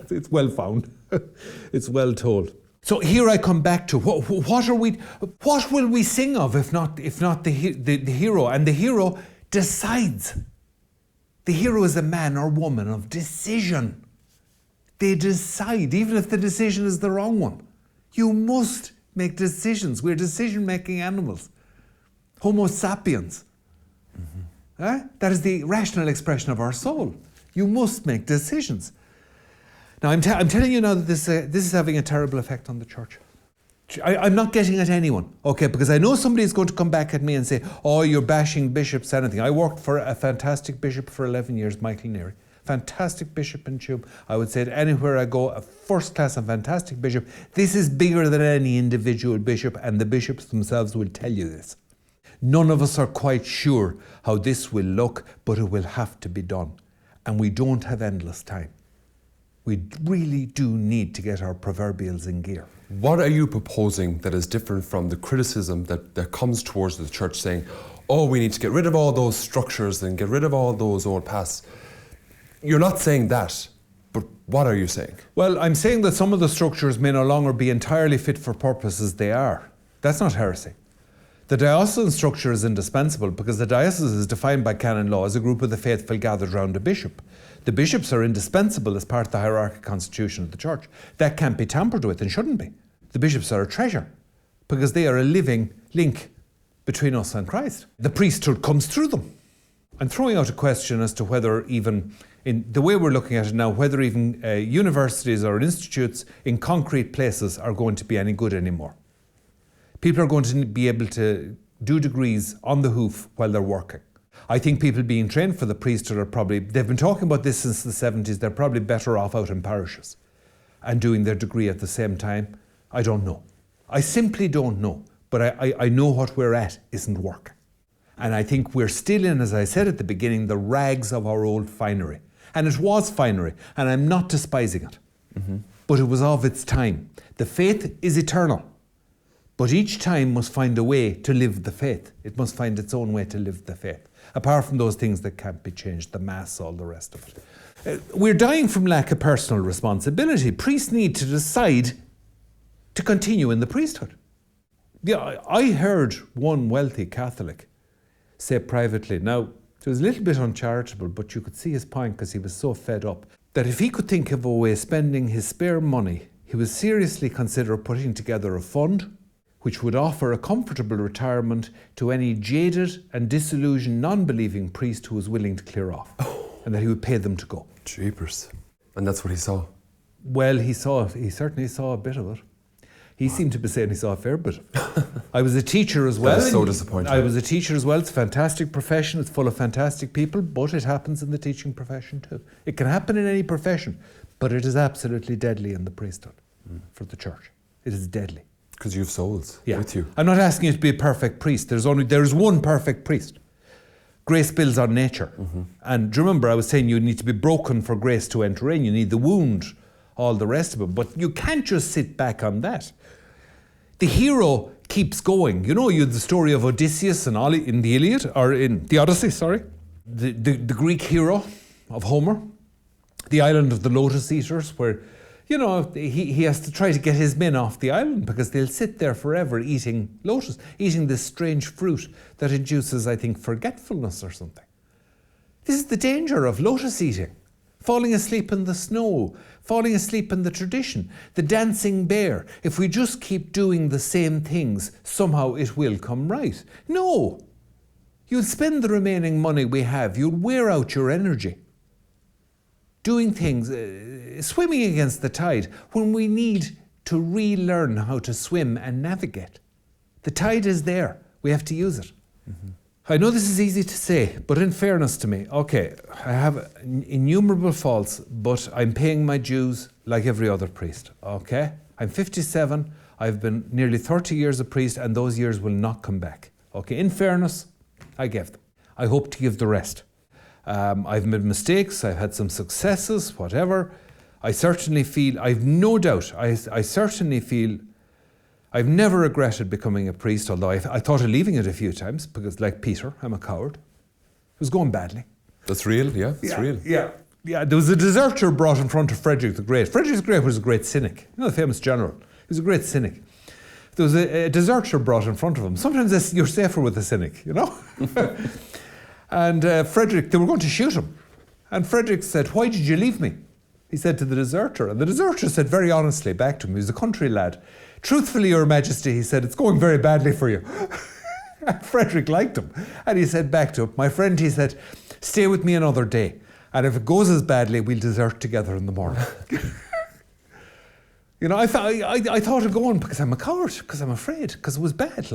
It's well found. It's well told. So here I come back to what will we sing of if not the hero? And the hero decides. The hero is a man or woman of decision. They decide, even if the decision is the wrong one. You must make decisions. We're decision-making animals. Homo sapiens. That is the rational expression of our soul. You must make decisions. Now, I'm telling you now that this is having a terrible effect on the church. I'm not getting at anyone, okay, because I know somebody's going to come back at me and say, oh, you're bashing bishops, anything. I worked for a fantastic bishop for 11 years, Michael Neary. Fantastic bishop in Tuam. I would say it anywhere I go, a first class and fantastic bishop. This is bigger than any individual bishop, and the bishops themselves will tell you this. None of us are quite sure how this will look, but it will have to be done. And we don't have endless time. We really do need to get our proverbials in gear. What are you proposing that is different from the criticism that comes towards the church saying, oh, we need to get rid of all those structures and get rid of all those old paths? You're not saying that, but what are you saying? Well, I'm saying that some of the structures may no longer be entirely fit for purpose as they are. That's not heresy. The diocesan structure is indispensable because the diocese is defined by canon law as a group of the faithful gathered round a bishop. The bishops are indispensable as part of the hierarchical constitution of the church. That can't be tampered with and shouldn't be. The bishops are a treasure because they are a living link between us and Christ. The priesthood comes through them. I'm throwing out a question as to whether even, in the way we're looking at it now, whether even universities or institutes in concrete places are going to be any good anymore. People are going to be able to do degrees on the hoof while they're working. I think people being trained for the priesthood are probably, they've been talking about this since the 70s, they're probably better off out in parishes and doing their degree at the same time. I don't know. I simply don't know. But I know what we're at isn't working. And I think we're still in, as I said at the beginning, the rags of our old finery. And it was finery, and I'm not despising it. But it was of its time. The faith is eternal. But each time must find a way to live the faith. It must find its own way to live the faith. Apart from those things that can't be changed, the mass, all the rest of it. We're dying from lack of personal responsibility. Priests need to decide to continue in the priesthood. Yeah, I heard one wealthy Catholic say privately, now, it was a little bit uncharitable, but you could see his point because he was so fed up, that if he could think of a way of spending his spare money, he would seriously consider putting together a fund which would offer a comfortable retirement to any jaded and disillusioned non-believing priest who was willing to clear off, and that he would pay them to go. Jeepers. And that's what he saw? Well, he certainly saw a bit of it. He seemed to be saying he saw a fair bit of it. I was a teacher as well. That is so disappointing. I was a teacher as well. It's a fantastic profession. It's full of fantastic people, but it happens in the teaching profession too. It can happen in any profession, but it is absolutely deadly in the priesthood for the church. It is deadly. Because you have souls with you. I'm not asking you to be a perfect priest. There is one perfect priest. Grace builds on nature. And do you remember I was saying you need to be broken for grace to enter in. You need the wound, all the rest of it. But you can't just sit back on that. The hero keeps going. You know, you have the story of Odysseus in the Iliad, or in the Odyssey, sorry. The Greek hero of Homer. The island of the lotus eaters, where, you know, he has to try to get his men off the island because they'll sit there forever eating lotus, eating this strange fruit that induces, I think, forgetfulness or something. This is the danger of lotus eating. Falling asleep in the snow, falling asleep in the tradition, the dancing bear. If we just keep doing the same things, somehow it will come right. No! You'll spend the remaining money we have, you'll wear out your energy doing things, swimming against the tide, when we need to relearn how to swim and navigate. The tide is there. We have to use it. I know this is easy to say, but in fairness to me, okay, I have innumerable faults, but I'm paying my dues like every other priest, okay? I'm 57, I've been nearly 30 years a priest, and those years will not come back. Okay, in fairness, I gave them. I hope to give the rest. I've made mistakes, I've had some successes, whatever. I certainly feel, I've no doubt, I certainly feel I've never regretted becoming a priest, although I thought of leaving it a few times, because like Peter, I'm a coward. It was going badly. That's real, yeah, it's real. Yeah, there was a deserter brought in front of Frederick the Great. Frederick the Great was a great cynic, you know, the famous general. He was a great cynic. There was a deserter brought in front of him. Sometimes you're safer with a cynic, you know? And Frederick, they were going to shoot him. And Frederick said, "Why did you leave me?" He said to the deserter. And the deserter said very honestly back to him, he was a country lad, "Truthfully, Your Majesty," he said, "it's going very badly for you." And Frederick liked him. And he said back to him, "My friend," he said, "stay with me another day. And if it goes as badly, we'll desert together in the morning." You know, I thought of going because I'm a coward, because I'm afraid, because it was bad.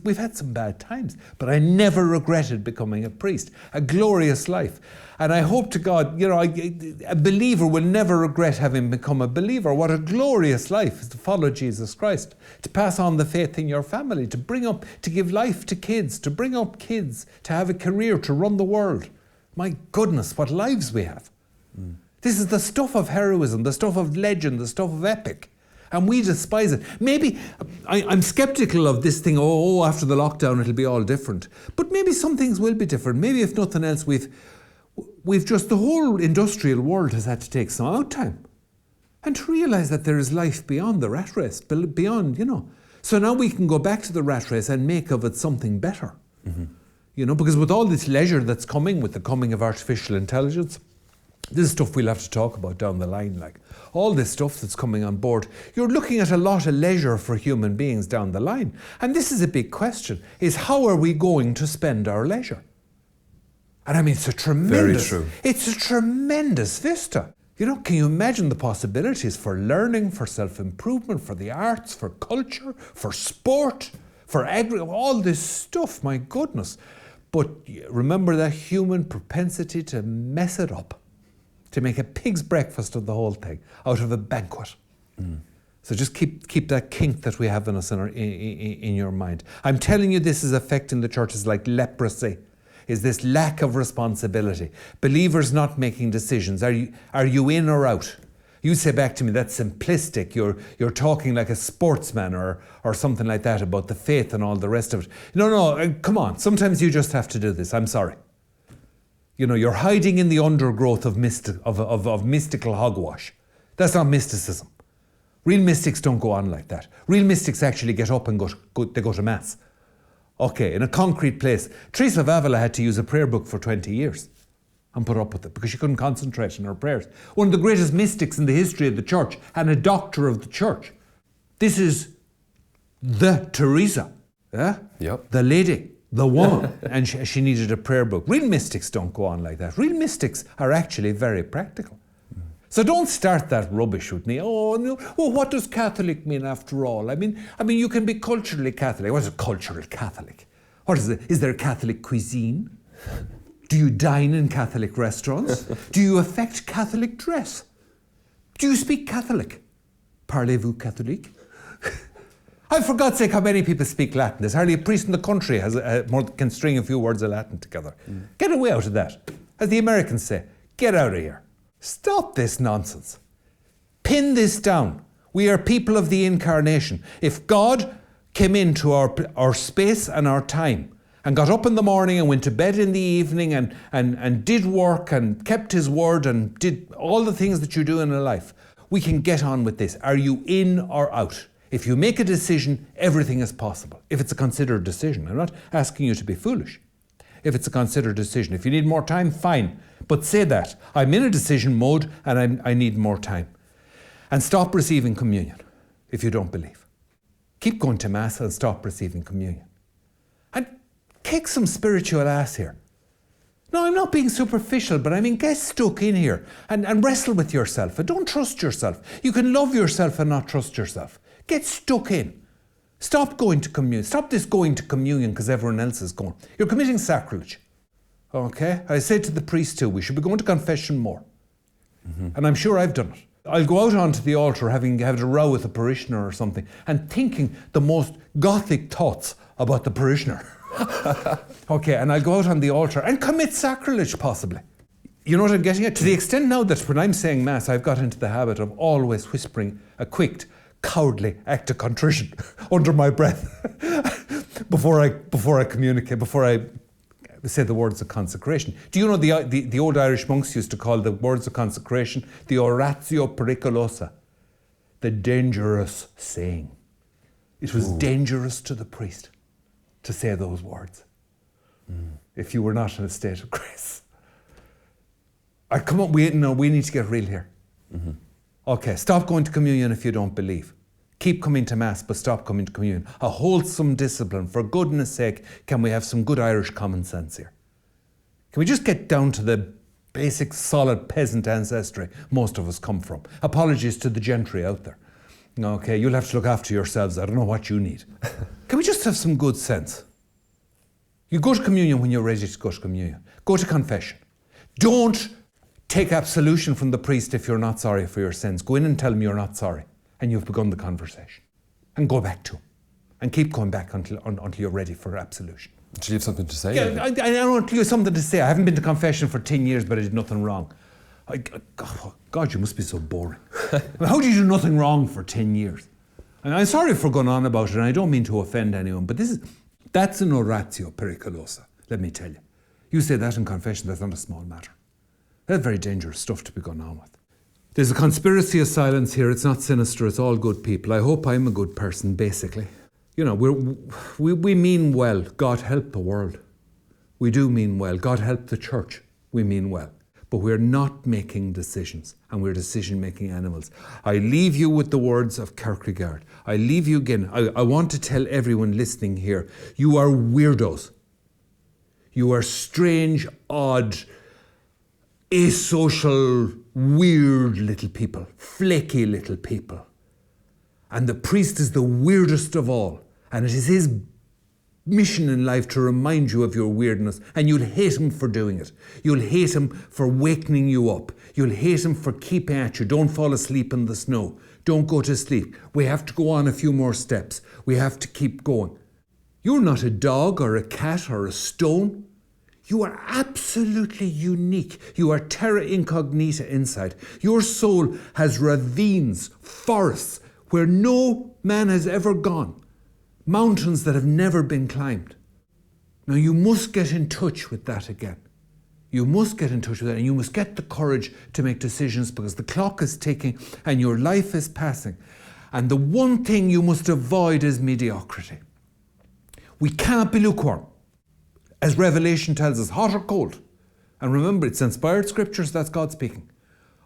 We've had some bad times, but I never regretted becoming a priest. A glorious life, and I hope to God, you know, a believer will never regret having become a believer. What a glorious life is to follow Jesus Christ, to pass on the faith in your family, to bring up, to give life to kids, to bring up kids, to have a career, to run the world. My goodness, what lives we have! This is the stuff of heroism, the stuff of legend, the stuff of epic. And we despise it. Maybe, I'm sceptical of this thing, after the lockdown it'll be all different. But maybe some things will be different. Maybe if nothing else, we've just, the whole industrial world has had to take some out time. And to realise that there is life beyond the rat race, beyond, you know. So now we can go back to the rat race and make of it something better. Mm-hmm. You know, because with all this leisure that's coming, with the coming of artificial intelligence, this is stuff we'll have to talk about down the line, like all this stuff that's coming on board. You're looking at a lot of leisure for human beings down the line. And this is a big question, is how are we going to spend our leisure? And I mean, it's a tremendous vista. You know, can you imagine the possibilities for learning, for self-improvement, for the arts, for culture, for sport, for all this stuff, my goodness. But remember that human propensity to mess it up, to make a pig's breakfast of the whole thing, out of a banquet. So just keep that kink that we have in us in your mind. I'm telling you, this is affecting the churches like leprosy, is this lack of responsibility. Believers not making decisions. Are you in or out? You say back to me, that's simplistic. You're talking like a sportsman or something like that about the faith and all the rest of it. No, come on. Sometimes you just have to do this. I'm sorry. You know, you're hiding in the undergrowth of mystical hogwash. That's not mysticism. Real mystics don't go on like that. Real mystics actually get up and they go to Mass. Okay, in a concrete place. Teresa of Avila had to use a prayer book for 20 years and put up with it because she couldn't concentrate on her prayers. One of the greatest mystics in the history of the church and a doctor of the church. This is the Teresa. Yeah? Yep. The lady. The woman. And she needed a prayer book. Real mystics don't go on like that. Real mystics are actually very practical. So don't start that rubbish with me. Oh, no. Well, what does Catholic mean after all? I mean, you can be culturally Catholic. What is a cultural Catholic? What is it? Is there Catholic cuisine? Do you dine in Catholic restaurants? Do you affect Catholic dress? Do you speak Catholic? Parlez-vous catholique? I for God's sake, how many people speak Latin? There's hardly a priest in the country can string a few words of Latin together. Get away out of that. As the Americans say, get out of here. Stop this nonsense. Pin this down. We are people of the incarnation. If God came into our space and our time and got up in the morning and went to bed in the evening and did work and kept his word and did all the things that you do in a life, we can get on with this. Are you in or out? If you make a decision, everything is possible. If it's a considered decision. I'm not asking you to be foolish. If it's a considered decision. If you need more time, fine. But say that. I'm in a decision mode and I need more time. And stop receiving communion if you don't believe. Keep going to Mass and stop receiving communion. And kick some spiritual ass here. No, I'm not being superficial, but I mean, get stuck in here and wrestle with yourself. And don't trust yourself. You can love yourself and not trust yourself. Get stuck in. Stop going to communion. Stop this going to communion because everyone else is going. You're committing sacrilege. Okay? I say to the priest too, we should be going to confession more. And I'm sure I've done it. I'll go out onto the altar having had a row with a parishioner or something and thinking the most Gothic thoughts about the parishioner. Okay, and I'll go out on the altar and commit sacrilege, possibly. You know what I'm getting at? To the extent now that when I'm saying Mass, I've got into the habit of always whispering a quick, cowardly act of contrition under my breath before I communicate, before I say the words of consecration. Do you know the old Irish monks used to call the words of consecration the oratio pericolosa, the dangerous saying. It was dangerous to the priest to say those words if you were not in a state of grace. Come on, we need to get real here. Mm-hmm. Okay, stop going to communion if you don't believe. Keep coming to Mass, but stop coming to communion. A wholesome discipline. For goodness sake, can we have some good Irish common sense here? Can we just get down to the basic, solid peasant ancestry most of us come from? Apologies to the gentry out there. Okay, you'll have to look after yourselves. I don't know what you need. Can we just have some good sense? You go to communion when you're ready to go to communion. Go to confession. Don't take absolution from the priest if you're not sorry for your sins. Go in and tell him you're not sorry. And you've begun the conversation. And go back to him. And keep going back until you're ready for absolution. Do you have something to say? Yeah, I don't have something to say. I haven't been to confession for 10 years, but I did nothing wrong. God, you must be so boring. How do you do nothing wrong for 10 years? And I'm sorry for going on about it, and I don't mean to offend anyone, but that's an oratio pericolosa, let me tell you. You say that in confession, that's not a small matter. That's very dangerous stuff to be going on with. There's a conspiracy of silence here. It's not sinister. It's all good people. I hope I'm a good person, basically. You know, we mean well. God help the world. We do mean well. God help the church. We mean well. But we're not making decisions, and we're decision-making animals. I leave you with the words of Kierkegaard. I leave you again. I want to tell everyone listening here, you are weirdos. You are strange, odd, asocial, weird little people, flaky little people. And the priest is the weirdest of all. And it is his mission in life to remind you of your weirdness. And you'll hate him for doing it. You'll hate him for wakening you up. You'll hate him for keeping at you. Don't fall asleep in the snow. Don't go to sleep. We have to go on a few more steps. We have to keep going. You're not a dog or a cat or a stone. You are absolutely unique. You are terra incognita inside. Your soul has ravines, forests, where no man has ever gone. Mountains that have never been climbed. Now you must get in touch with that again. You must get in touch with that, and you must get the courage to make decisions, because the clock is ticking and your life is passing. And the one thing you must avoid is mediocrity. We can't be lukewarm. As Revelation tells us, hot or cold. And remember, it's inspired scriptures, that's God speaking.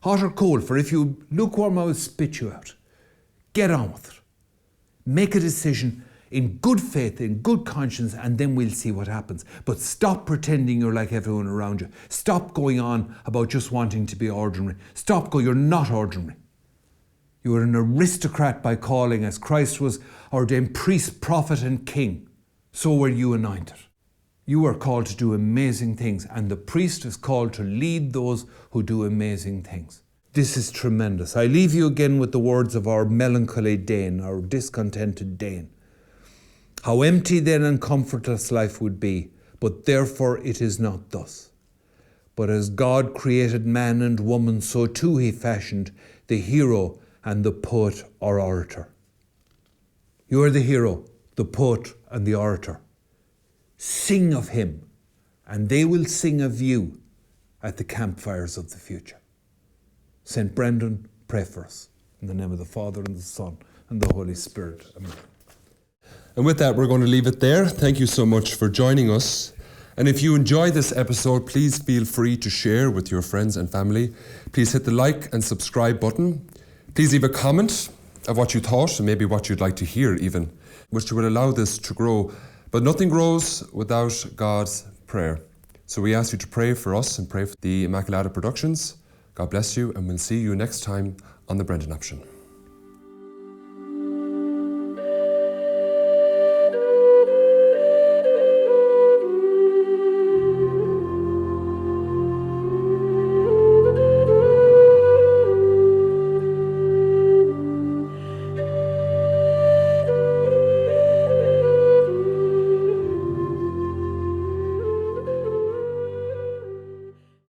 Hot or cold, for if you lukewarm, I will spit you out. Get on with it. Make a decision in good faith, in good conscience, and then we'll see what happens. But stop pretending you're like everyone around you. Stop going on about just wanting to be ordinary. You're not ordinary. You are an aristocrat by calling, as Christ was ordained priest, prophet, and king. So were you anointed. You are called to do amazing things, and the priest is called to lead those who do amazing things. This is tremendous. I leave you again with the words of our melancholy Dane, our discontented Dane. How empty then and comfortless life would be, but therefore it is not thus. But as God created man and woman, so too he fashioned the hero and the poet or orator. You are the hero, the poet and the orator. Sing of him, and they will sing of you at the campfires of the future. St. Brendan, pray for us. In the name of the Father, and the Son, and the Holy Spirit. Amen. And with that, we're going to leave it there. Thank you so much for joining us. And if you enjoyed this episode, please feel free to share with your friends and family. Please hit the like and subscribe button. Please leave a comment of what you thought, and maybe what you'd like to hear even, which will allow this to grow. But nothing grows without God's prayer. So we ask you to pray for us and pray for the Immaculata Productions. God bless you, and we'll see you next time on The Brendan Option.